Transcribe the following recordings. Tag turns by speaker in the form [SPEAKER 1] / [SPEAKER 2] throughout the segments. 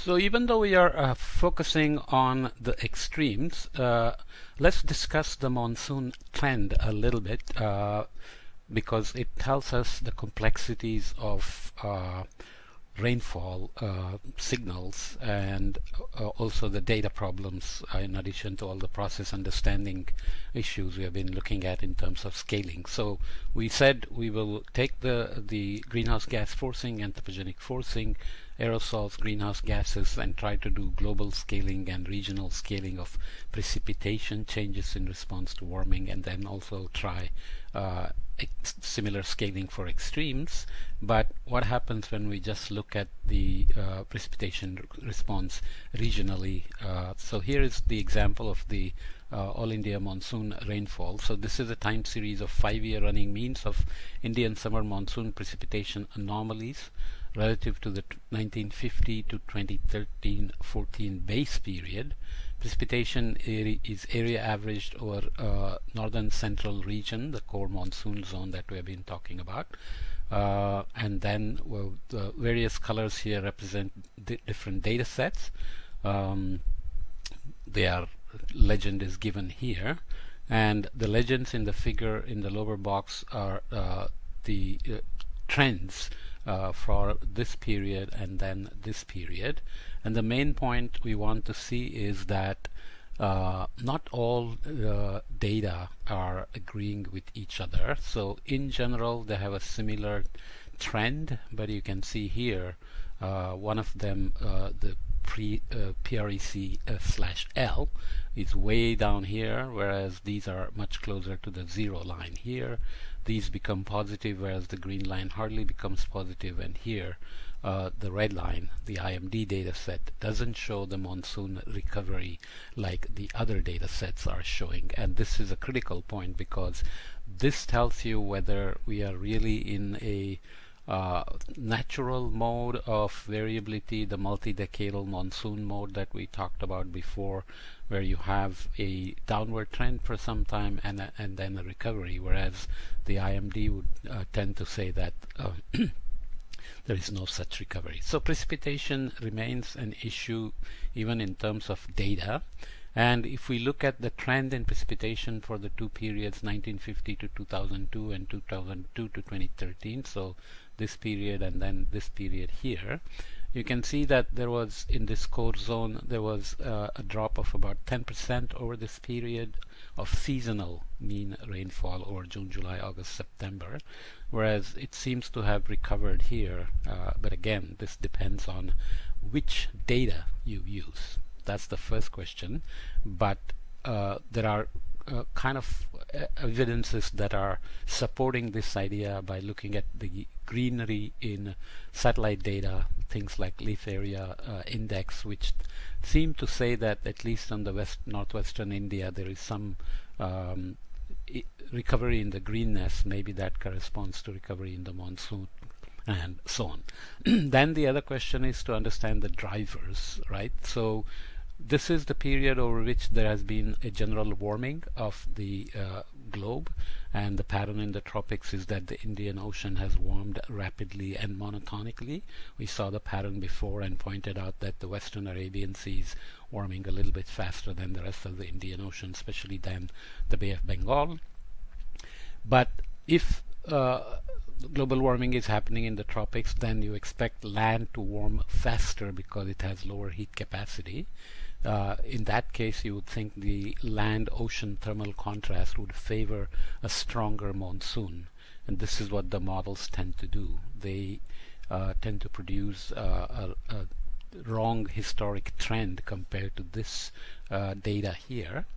[SPEAKER 1] So even though we are focusing on the extremes, let's discuss the monsoon trend a little bit because it tells us the complexities of rainfall signals and also the data problems in addition to all the process understanding issues we have been looking at in terms of scaling. So we said we will take the greenhouse gas forcing, anthropogenic forcing, aerosols, greenhouse gases, and try to do global scaling and regional scaling of precipitation changes in response to warming, and then also try similar scaling for extremes. But what happens when we just look at the precipitation response regionally? So here is the example of the All India monsoon rainfall. So this is a time series of 5-year running means of Indian summer monsoon precipitation anomalies relative to the 1950 to 2013-14 base period. Precipitation is area averaged over northern central region, the core monsoon zone that we have been talking about. And then the various colors here represent different data sets. Their legend is given here, and the legends in the figure in the lower box are the trends for this period and then this period. And the main point we want to see is that not all data are agreeing with each other. So in general they have a similar trend, but you can see here one of them, the PREC/L is way down here, whereas these are much closer to the zero line here. These become positive, whereas the green line hardly becomes positive, and here the red line, the IMD data set, doesn't show the monsoon recovery like the other data sets are showing. And this is a critical point because this tells you whether we are really in a natural mode of variability, the multi-decadal monsoon mode that we talked about before, where you have a downward trend for some time and then a recovery, whereas the IMD would tend to say that there is no such recovery. So precipitation remains an issue even in terms of data. And if we look at the trend in precipitation for the two periods, 1950 to 2002 and 2002 to 2013, so this period and then this period here, you can see that there was, in this core zone, there was a drop of about 10% over this period of seasonal mean rainfall over June, July, August, September, whereas it seems to have recovered here. But again, this depends on which data you use. That's the first question. But there are kind of evidences that are supporting this idea by looking at the greenery in satellite data, things like leaf area index, which seem to say that at least on the northwestern India there is some recovery in the greenness. Maybe that corresponds to recovery in the monsoon and so on. Then the other question is to understand the drivers, right? So this is the period over which there has been a general warming of the globe, and the pattern in the tropics is that the Indian Ocean has warmed rapidly and monotonically. We saw the pattern before and pointed out that the Western Arabian Sea is warming a little bit faster than the rest of the Indian Ocean, especially than the Bay of Bengal. But if global warming is happening in the tropics, then you expect land to warm faster because it has lower heat capacity. In that case, you would think the land-ocean thermal contrast would favor a stronger monsoon, and this is what the models tend to do. They tend to produce a wrong historic trend compared to this data here.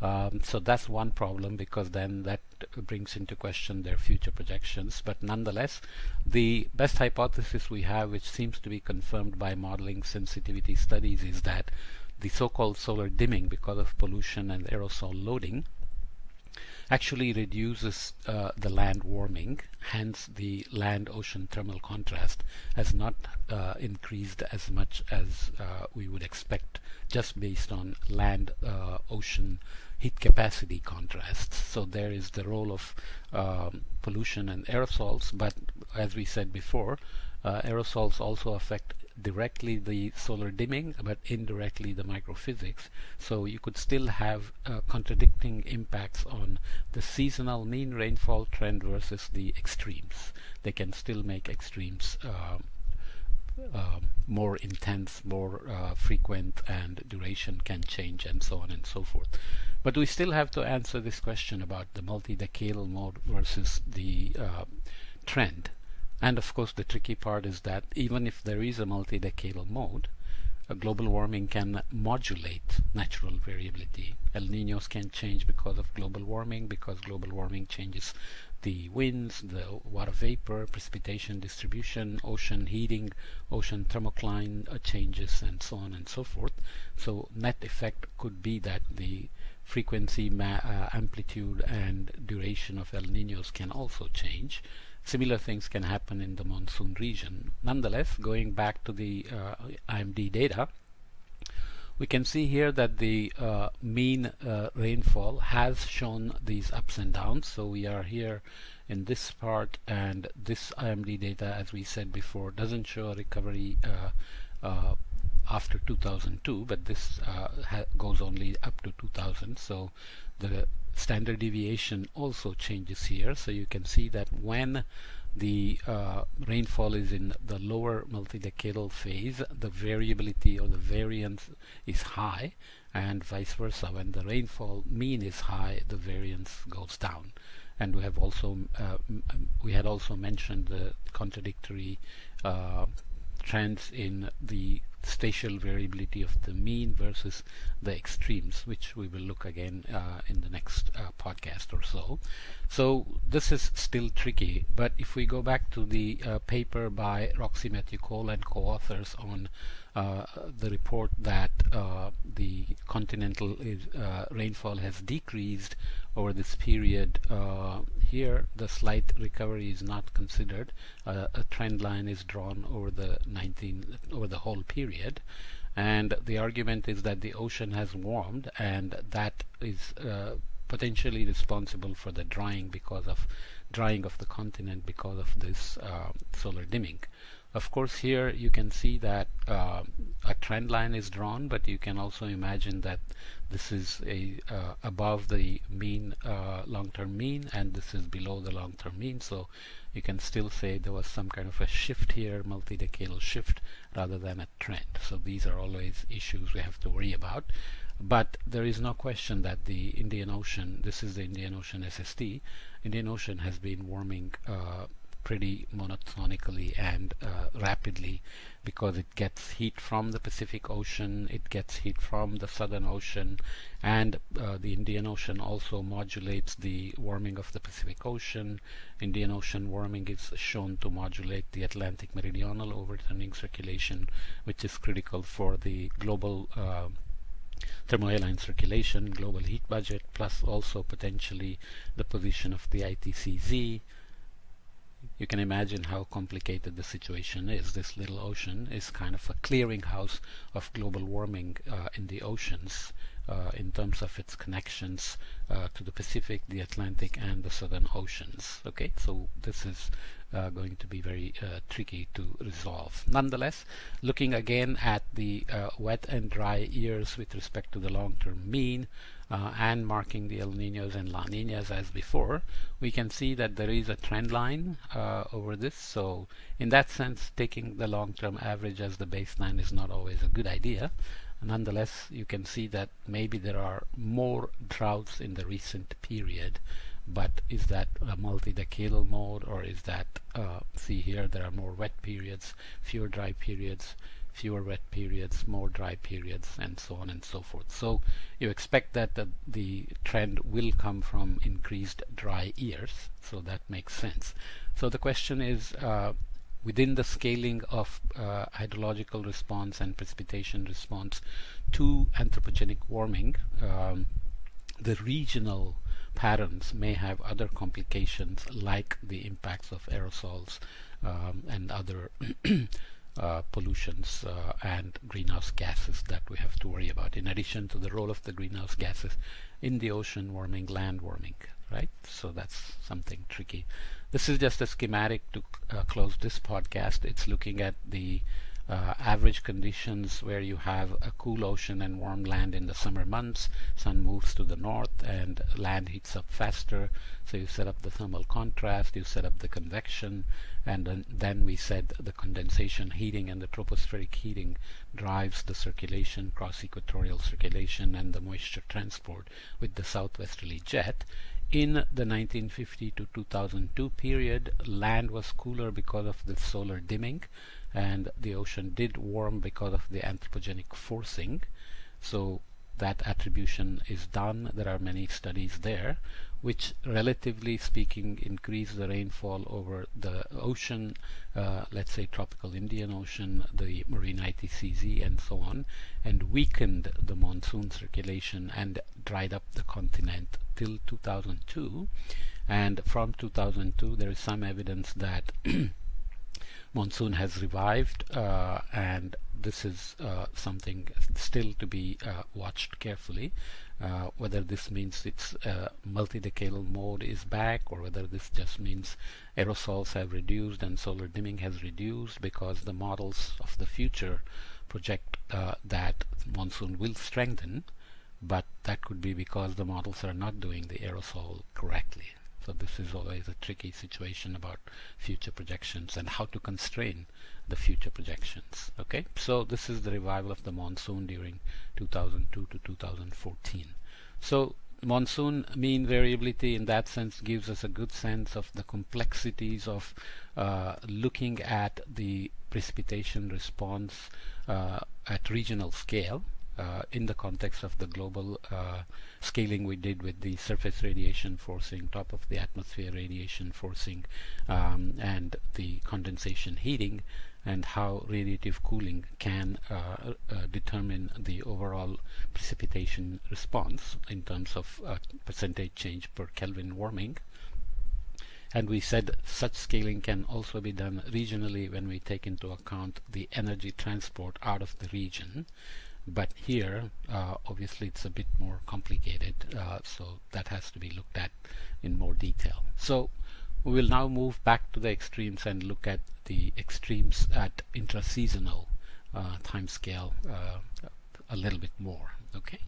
[SPEAKER 1] So that's one problem, because then that brings into question their future projections. But nonetheless, the best hypothesis we have, which seems to be confirmed by modeling sensitivity studies, is that the so-called solar dimming, because of pollution and aerosol loading, actually reduces the land warming. Hence, the land-ocean thermal contrast has not increased as much as we would expect, just based on land-ocean heat capacity contrasts. So there is the role of pollution and aerosols, but as we said before, Aerosols also affect directly the solar dimming, but indirectly the microphysics. So you could still have contradicting impacts on the seasonal mean rainfall trend versus the extremes. They can still make extremes more intense, more frequent, and duration can change, and so on and so forth. But we still have to answer this question about the multi-decadal mode versus the trend. And of course, the tricky part is that even if there is a multi-decadal mode, global warming can modulate natural variability. El Niños can change because of global warming, because global warming changes the winds, the water vapor, precipitation distribution, ocean heating, ocean thermocline changes, and so on and so forth. So net effect could be that the frequency, amplitude, and duration of El Niños can also change. Similar things can happen in the monsoon region. Nonetheless, going back to the IMD data, we can see here that the mean rainfall has shown these ups and downs. So we are here in this part, and this IMD data, as we said before, doesn't show a recovery after 2002, but this goes only up to 2000. So the standard deviation also changes here. So you can see that when the rainfall is in the lower multi-decadal phase, the variability or the variance is high, and vice versa. When the rainfall mean is high, the variance goes down. And we have also we had also mentioned the contradictory trends in the spatial variability of the mean versus the extremes, which we will look again in the next podcast or so. So this is still tricky, but if we go back to the paper by Roxy Matthew Cole and co-authors on the report that the continental rainfall has decreased over this period, here the slight recovery is not considered. A trend line is drawn over the whole period, and the argument is that the ocean has warmed, and that is potentially responsible for the drying of the continent because of this solar dimming. Of course, here you can see that a trend line is drawn, but you can also imagine that this is above the mean, long-term mean, and this is below the long-term mean. So you can still say there was some kind of a shift here, multi-decadal shift, rather than a trend. So these are always issues we have to worry about. But there is no question that the Indian Ocean, this is the Indian Ocean SST, Indian Ocean has been warming pretty monotonically and rapidly, because it gets heat from the Pacific Ocean, it gets heat from the Southern Ocean, and the Indian Ocean also modulates the warming of the Pacific Ocean. Indian Ocean warming is shown to modulate the Atlantic meridional overturning circulation, which is critical for the global thermohaline circulation, global heat budget, plus also potentially the position of the ITCZ. You can imagine how complicated the situation is. This little ocean is kind of a clearinghouse of global warming in the oceans in terms of its connections to the Pacific, the Atlantic, and the Southern Oceans. Okay, so this is going to be very tricky to resolve. Nonetheless, looking again at the wet and dry years with respect to the long-term mean, and marking the El Niños and La Niñas as before, we can see that there is a trend line over this. So in that sense, taking the long-term average as the baseline is not always a good idea. Nonetheless, you can see that maybe there are more droughts in the recent period, but is that a multi-decadal mode, or is that, see here, there are more wet periods, fewer dry periods, fewer wet periods, more dry periods, and so on and so forth. So you expect that the trend will come from increased dry years, so that makes sense. So the question is, within the scaling of hydrological response and precipitation response to anthropogenic warming, the regional patterns may have other complications, like the impacts of aerosols and other pollutions and greenhouse gases that we have to worry about, in addition to the role of the greenhouse gases in the ocean warming, land warming, right? So that's something tricky. This is just a schematic to close this podcast. It's looking at the average conditions where you have a cool ocean and warm land in the summer months. Sun moves to the north and land heats up faster. So you set up the thermal contrast, you set up the convection, and then we said the condensation heating and the tropospheric heating drives the circulation, cross-equatorial circulation, and the moisture transport with the southwesterly jet. In the 1950 to 2002 period, land was cooler because of the solar dimming, and the ocean did warm because of the anthropogenic forcing. So that attribution is done. There are many studies there which, relatively speaking, increase the rainfall over the ocean, let's say tropical Indian Ocean, the marine ITCZ, and so on, and weakened the monsoon circulation and dried up the continent till 2002. And from 2002 there is some evidence that monsoon has revived, and this is something still to be watched carefully. Whether this means its multi-decadal mode is back, or whether this just means aerosols have reduced and solar dimming has reduced, because the models of the future project that monsoon will strengthen, but that could be because the models are not doing the aerosol correctly. So this is always a tricky situation about future projections and how to constrain the future projections. Okay, so this is the revival of the monsoon during 2002 to 2014. So monsoon mean variability in that sense gives us a good sense of the complexities of looking at the precipitation response at regional scale. In the context of the global scaling we did with the surface radiation forcing, top of the atmosphere radiation forcing, and the condensation heating, and how radiative cooling can determine the overall precipitation response in terms of percentage change per Kelvin warming. And we said such scaling can also be done regionally when we take into account the energy transport out of the region. But here, obviously, it's a bit more complicated, so that has to be looked at in more detail. So we will now move back to the extremes and look at the extremes at intraseasonal time scale a little bit more. Okay.